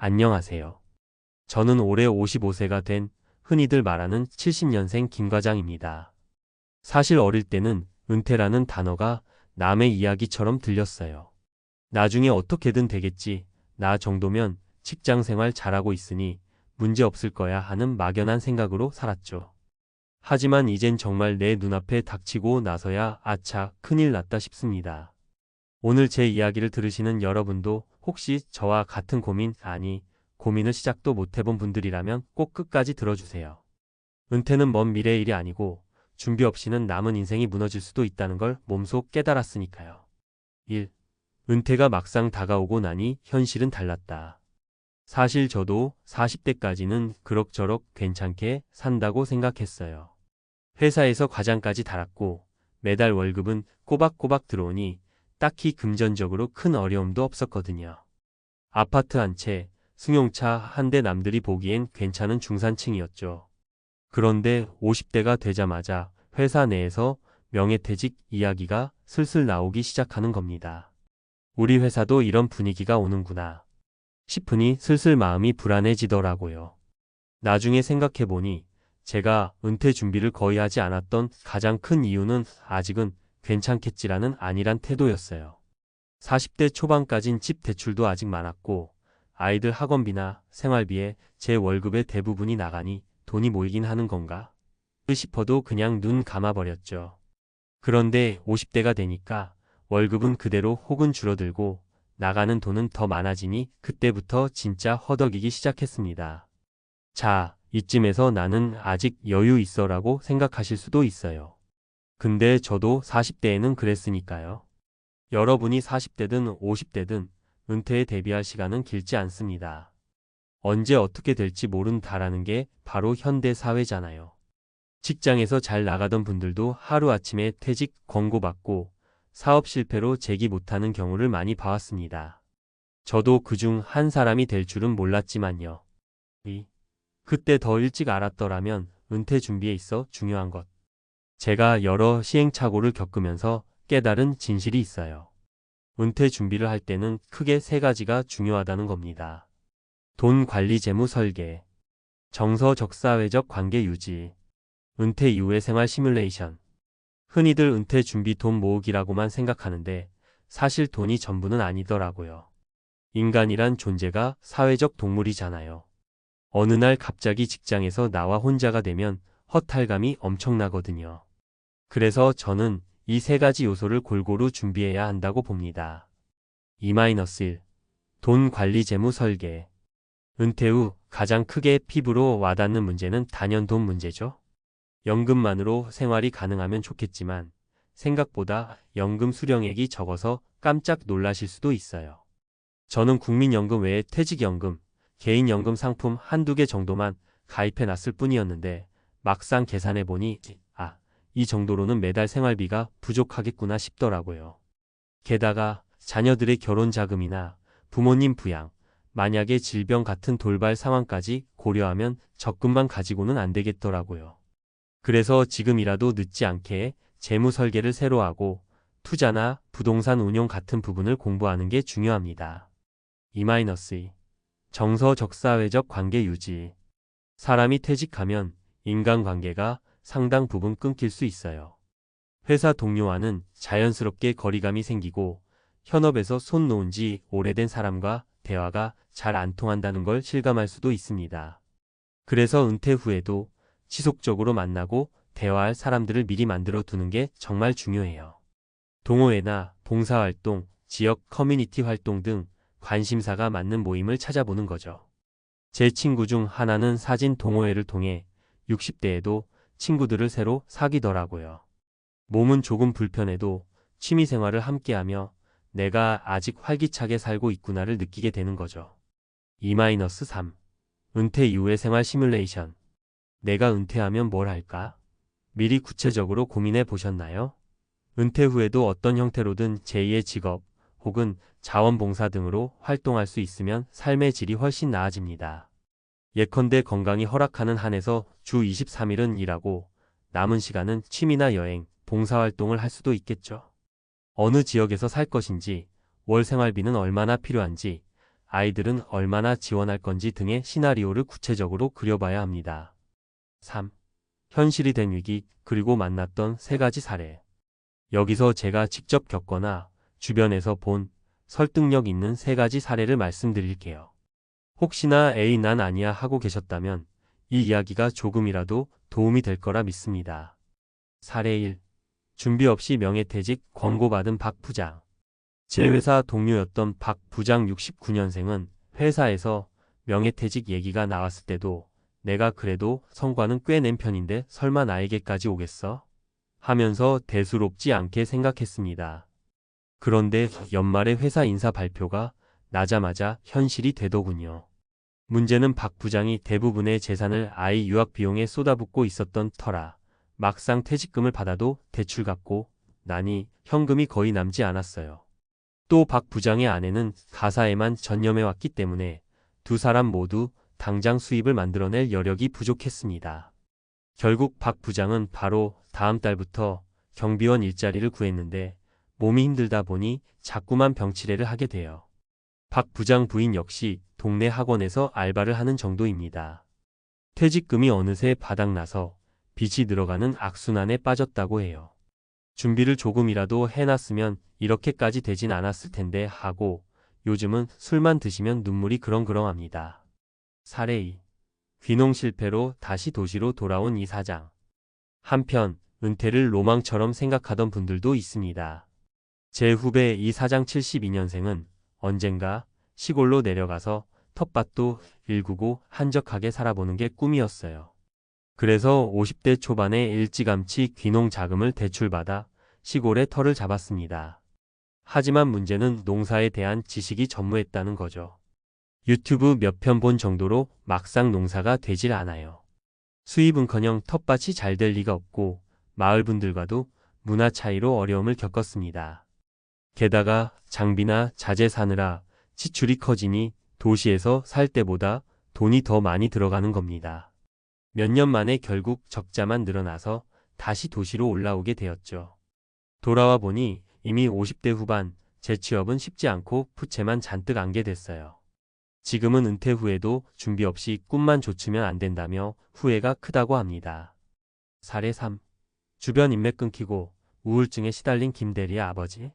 안녕하세요. 저는 올해 55세가 된 흔히들 말하는 70년생 김 과장입니다. 사실 어릴 때는 은퇴라는 단어가 남의 이야기처럼 들렸어요. 나중에 어떻게든 되겠지, 나 정도면 직장 생활 잘하고 있으니 문제 없을 거야 하는 막연한 생각으로 살았죠. 하지만 이젠 정말 내 눈앞에 닥치고 나서야 아차, 큰일 났다 싶습니다. 오늘 제 이야기를 들으시는 여러분도 혹시 저와 같은 고민을 시작도 못 해본 분들이라면 꼭 끝까지 들어주세요. 은퇴는 먼 미래의 일이 아니고 준비 없이는 남은 인생이 무너질 수도 있다는 걸 몸소 깨달았으니까요. 1. 은퇴가 막상 다가오고 나니 현실은 달랐다. 사실 저도 40대까지는 그럭저럭 괜찮게 산다고 생각했어요. 회사에서 과장까지 달았고 매달 월급은 꼬박꼬박 들어오니 딱히 금전적으로 큰 어려움도 없었거든요. 아파트 한 채, 승용차 한 대 남들이 보기엔 괜찮은 중산층이었죠. 그런데 50대가 되자마자 회사 내에서 명예퇴직 이야기가 슬슬 나오기 시작하는 겁니다. 우리 회사도 이런 분위기가 오는구나 싶으니 슬슬 마음이 불안해지더라고요. 나중에 생각해보니 제가 은퇴 준비를 거의 하지 않았던 가장 큰 이유는 아직은 괜찮겠지라는 안일한 태도였어요. 40대 초반까진 집 대출도 아직 많았고 아이들 학원비나 생활비에 제 월급의 대부분이 나가니 돈이 모이긴 하는 건가 싶어도 그냥 눈 감아버렸죠. 그런데 50대가 되니까 월급은 그대로 혹은 줄어들고 나가는 돈은 더 많아지니 그때부터 진짜 허덕이기 시작했습니다. 자, 이쯤에서 나는 아직 여유 있어라고 생각하실 수도 있어요. 근데 저도 40대에는 그랬으니까요. 여러분이 40대든 50대든 은퇴에 대비할 시간은 길지 않습니다. 언제 어떻게 될지 모른다라는 게 바로 현대 사회잖아요. 직장에서 잘 나가던 분들도 하루아침에 퇴직 권고받고 사업 실패로 재기 못하는 경우를 많이 봐왔습니다. 저도 그중 한 사람이 될 줄은 몰랐지만요. 그때 더 일찍 알았더라면 은퇴 준비에 있어 중요한 것. 제가 여러 시행착오를 겪으면서 깨달은 진실이 있어요. 은퇴 준비를 할 때는 크게 세 가지가 중요하다는 겁니다. 돈 관리 재무 설계, 정서적 사회적 관계 유지, 은퇴 이후의 생활 시뮬레이션. 흔히들 은퇴 준비 돈 모으기라고만 생각하는데 사실 돈이 전부는 아니더라고요. 인간이란 존재가 사회적 동물이잖아요. 어느 날 갑자기 직장에서 나와 혼자가 되면 허탈감이 엄청나거든요. 그래서 저는 이 세 가지 요소를 골고루 준비해야 한다고 봅니다. 2-1. 돈 관리 재무 설계. 은퇴 후 가장 크게 피부로 와닿는 문제는 단연 돈 문제죠. 연금만으로 생활이 가능하면 좋겠지만 생각보다 연금 수령액이 적어서 깜짝 놀라실 수도 있어요. 저는 국민연금 외에 퇴직연금, 개인연금 상품 한두 개 정도만 가입해 놨을 뿐이었는데 막상 계산해보니 이 정도로는 매달 생활비가 부족하겠구나 싶더라고요. 게다가 자녀들의 결혼 자금이나 부모님 부양, 만약에 질병 같은 돌발 상황까지 고려하면 적금만 가지고는 안 되겠더라고요. 그래서 지금이라도 늦지 않게 재무 설계를 새로 하고 투자나 부동산 운용 같은 부분을 공부하는 게 중요합니다. 2-2. 정서적 사회적 관계 유지. 사람이 퇴직하면 인간관계가 상당 부분 끊길 수 있어요. 회사 동료와는 자연스럽게 거리감이 생기고 현업에서 손 놓은 지 오래된 사람과 대화가 잘 안 통한다는 걸 실감할 수도 있습니다. 그래서 은퇴 후에도 지속적으로 만나고 대화할 사람들을 미리 만들어 두는 게 정말 중요해요. 동호회나 봉사활동, 지역 커뮤니티 활동 등 관심사가 맞는 모임을 찾아보는 거죠. 제 친구 중 하나는 사진 동호회를 통해 60대에도 친구들을 새로 사귀더라고요. 몸은 조금 불편해도 취미생활을 함께하며 내가 아직 활기차게 살고 있구나를 느끼게 되는 거죠. 2-3. 은퇴 이후의 생활 시뮬레이션. 내가 은퇴하면 뭘 할까? 미리 구체적으로 고민해 보셨나요? 은퇴 후에도 어떤 형태로든 제2의 직업 혹은 자원봉사 등으로 활동할 수 있으면 삶의 질이 훨씬 나아집니다. 예컨대 건강이 허락하는 한에서 주 23일은 일하고 남은 시간은 취미나 여행, 봉사활동을 할 수도 있겠죠. 어느 지역에서 살 것인지, 월 생활비는 얼마나 필요한지, 아이들은 얼마나 지원할 건지 등의 시나리오를 구체적으로 그려봐야 합니다. 3. 현실이 된 위기, 그리고 만났던 3가지 사례. 여기서 제가 직접 겪거나 주변에서 본 설득력 있는 3가지 사례를 말씀드릴게요. 혹시나 에이 난 아니야 하고 계셨다면 이 이야기가 조금이라도 도움이 될 거라 믿습니다. 사례 1. 준비 없이 명예퇴직 권고받은 박 부장. 제 회사 동료였던 박 부장 69년생은 회사에서 명예퇴직 얘기가 나왔을 때도 내가 그래도 성과는 꽤 낸 편인데 설마 나에게까지 오겠어? 하면서 대수롭지 않게 생각했습니다. 그런데 연말에 회사 인사 발표가 나자마자 현실이 되더군요. 문제는 박 부장이 대부분의 재산을 아이 유학 비용에 쏟아붓고 있었던 터라 막상 퇴직금을 받아도 대출 갚고 나니 현금이 거의 남지 않았어요. 또 박 부장의 아내는 가사에만 전념해왔기 때문에 두 사람 모두 당장 수입을 만들어낼 여력이 부족했습니다. 결국 박 부장은 바로 다음 달부터 경비원 일자리를 구했는데 몸이 힘들다 보니 자꾸만 병치레를 하게 돼요. 박 부장 부인 역시 동네 학원에서 알바를 하는 정도입니다. 퇴직금이 어느새 바닥나서 빚이 늘어가는 악순환에 빠졌다고 해요. 준비를 조금이라도 해놨으면 이렇게까지 되진 않았을 텐데 하고 요즘은 술만 드시면 눈물이 그렁그렁합니다. 사례 2. 귀농 실패로 다시 도시로 돌아온 이 사장. 한편 은퇴를 로망처럼 생각하던 분들도 있습니다. 제 후배 이 사장 72년생은 언젠가 시골로 내려가서 텃밭도 일구고 한적하게 살아보는 게 꿈이었어요. 그래서 50대 초반에 일찌감치 귀농 자금을 대출받아 시골에 터를 잡았습니다. 하지만 문제는 농사에 대한 지식이 전무했다는 거죠. 유튜브 몇 편 본 정도로 막상 농사가 되질 않아요. 수입은커녕 텃밭이 잘 될 리가 없고 마을 분들과도 문화 차이로 어려움을 겪었습니다. 게다가 장비나 자재 사느라 지출이 커지니 도시에서 살 때보다 돈이 더 많이 들어가는 겁니다. 몇 년 만에 결국 적자만 늘어나서 다시 도시로 올라오게 되었죠. 돌아와 보니 이미 50대 후반, 재취업은 쉽지 않고 부채만 잔뜩 안게 됐어요. 지금은 은퇴 후에도 준비 없이 꿈만 좇으면 안 된다며 후회가 크다고 합니다. 사례 3. 주변 인맥 끊기고 우울증에 시달린 김 대리의 아버지.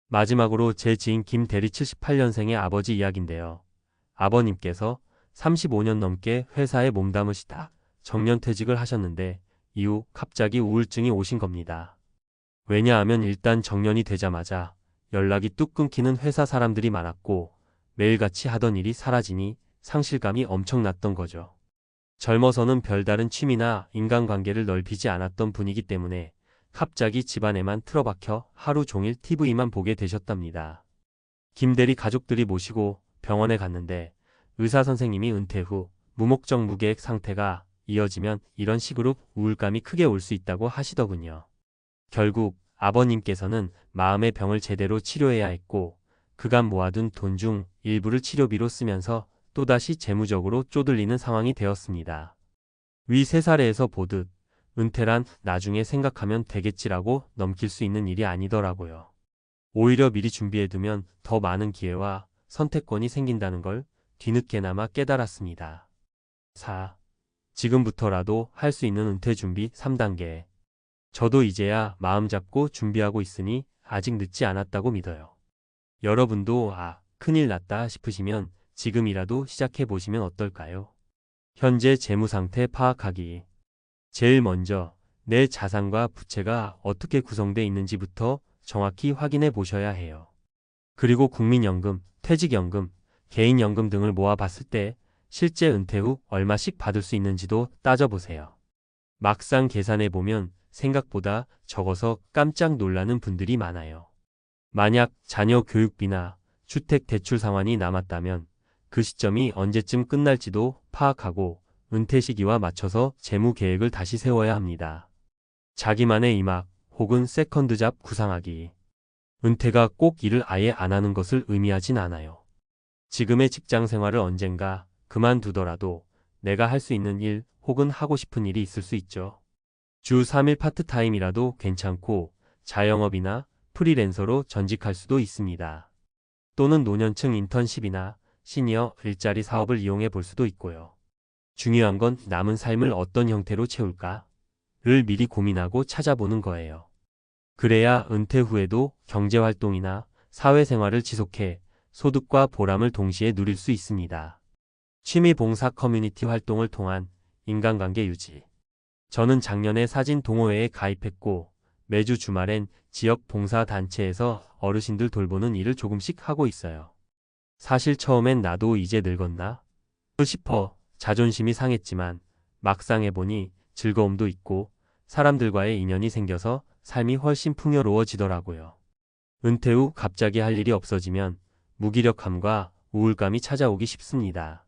마지막으로 제 지인 김 대리 78년생의 아버지 이야기인데요. 아버님께서 35년 넘게 회사에 몸담으시다 정년퇴직을 하셨는데 이후 갑자기 우울증이 오신 겁니다. 왜냐하면 일단 정년이 되자마자 연락이 뚝 끊기는 회사 사람들이 많았고 매일같이 하던 일이 사라지니 상실감이 엄청났던 거죠. 젊어서는 별다른 취미나 인간관계를 넓히지 않았던 분이기 때문에 갑자기 집안에만 틀어박혀 하루 종일 TV만 보게 되셨답니다. 김 대리 가족들이 모시고 병원에 갔는데 의사 선생님이 은퇴 후 무목적 무계획 상태가 이어지면 이런 식으로 우울감이 크게 올 수 있다고 하시더군요. 결국 아버님께서는 마음의 병을 제대로 치료해야 했고 그간 모아둔 돈 중 일부를 치료비로 쓰면서 또다시 재무적으로 쪼들리는 상황이 되었습니다. 위 세 사례에서 보듯 은퇴란 나중에 생각하면 되겠지라고 넘길 수 있는 일이 아니더라고요. 오히려 미리 준비해두면 더 많은 기회와 선택권이 생긴다는 걸 뒤늦게나마 깨달았습니다. 4. 지금부터라도 할 수 있는 은퇴 준비 3단계. 저도 이제야 마음 잡고 준비하고 있으니 아직 늦지 않았다고 믿어요. 여러분도 큰일 났다 싶으시면 지금이라도 시작해 보시면 어떨까요? 현재 재무 상태 파악하기. 제일 먼저 내 자산과 부채가 어떻게 구성되어 있는지부터 정확히 확인해 보셔야 해요. 그리고 국민연금, 퇴직연금, 개인연금 등을 모아봤을 때 실제 은퇴 후 얼마씩 받을 수 있는지도 따져보세요. 막상 계산해보면 생각보다 적어서 깜짝 놀라는 분들이 많아요. 만약 자녀 교육비나 주택 대출 상환이 남았다면 그 시점이 언제쯤 끝날지도 파악하고 은퇴 시기와 맞춰서 재무 계획을 다시 세워야 합니다. 자기만의 이막 혹은 세컨드 잡 구상하기. 은퇴가 꼭 일을 아예 안 하는 것을 의미하진 않아요. 지금의 직장 생활을 언젠가 그만두더라도 내가 할 수 있는 일 혹은 하고 싶은 일이 있을 수 있죠. 주 3일 파트타임이라도 괜찮고 자영업이나 프리랜서로 전직할 수도 있습니다. 또는 노년층 인턴십이나 시니어 일자리 사업을 이용해 볼 수도 있고요. 중요한 건 남은 삶을 어떤 형태로 채울까를 미리 고민하고 찾아보는 거예요. 그래야 은퇴 후에도 경제활동이나 사회생활을 지속해 소득과 보람을 동시에 누릴 수 있습니다. 취미 봉사 커뮤니티 활동을 통한 인간관계 유지. 저는 작년에 사진 동호회에 가입했고 매주 주말엔 지역 봉사단체에서 어르신들 돌보는 일을 조금씩 하고 있어요. 사실 처음엔 나도 이제 늙었나 싶어 자존심이 상했지만 막상 해보니 즐거움도 있고 사람들과의 인연이 생겨서 삶이 훨씬 풍요로워지더라고요. 은퇴 후 갑자기 할 일이 없어지면 무기력함과 우울감이 찾아오기 쉽습니다.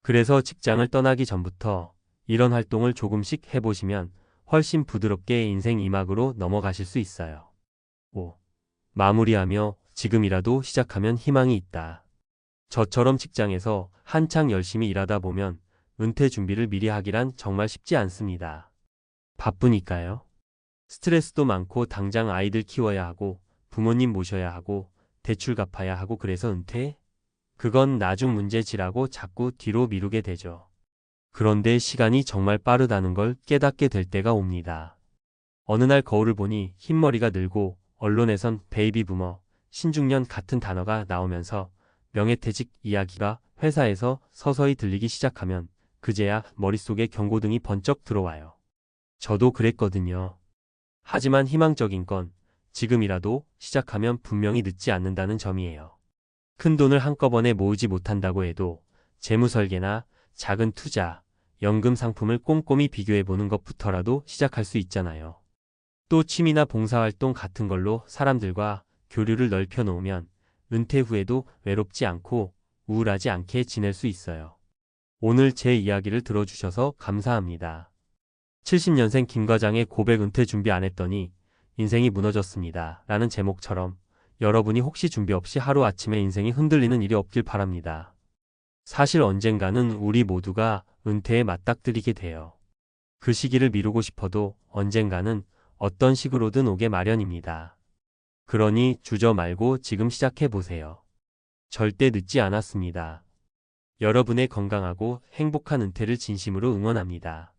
그래서 직장을 떠나기 전부터 이런 활동을 조금씩 해보시면 훨씬 부드럽게 인생 2막으로 넘어가실 수 있어요. 5. 마무리하며 지금이라도 시작하면 희망이 있다. 저처럼 직장에서 한창 열심히 일하다 보면 은퇴 준비를 미리 하기란 정말 쉽지 않습니다. 바쁘니까요. 스트레스도 많고 당장 아이들 키워야 하고 부모님 모셔야 하고 대출 갚아야 하고 그래서 은퇴? 그건 나중 문제지라고 자꾸 뒤로 미루게 되죠. 그런데 시간이 정말 빠르다는 걸 깨닫게 될 때가 옵니다. 어느 날 거울을 보니 흰머리가 늘고 언론에선 베이비 부머, 신중년 같은 단어가 나오면서 명예퇴직 이야기가 회사에서 서서히 들리기 시작하면 그제야 머릿속에 경고등이 번쩍 들어와요. 저도 그랬거든요. 하지만 희망적인 건 지금이라도 시작하면 분명히 늦지 않는다는 점이에요. 큰 돈을 한꺼번에 모으지 못한다고 해도 재무 설계나 작은 투자, 연금 상품을 꼼꼼히 비교해보는 것부터라도 시작할 수 있잖아요. 또 취미나 봉사활동 같은 걸로 사람들과 교류를 넓혀 놓으면 은퇴 후에도 외롭지 않고 우울하지 않게 지낼 수 있어요. 오늘 제 이야기를 들어주셔서 감사합니다. 70년생 김과장의 고백 은퇴 준비 안 했더니 인생이 무너졌습니다. 라는 제목처럼 여러분이 혹시 준비 없이 하루아침에 인생이 흔들리는 일이 없길 바랍니다. 사실 언젠가는 우리 모두가 은퇴에 맞닥뜨리게 돼요. 그 시기를 미루고 싶어도 언젠가는 어떤 식으로든 오게 마련입니다. 그러니 주저 말고 지금 시작해보세요. 절대 늦지 않았습니다. 여러분의 건강하고 행복한 은퇴를 진심으로 응원합니다.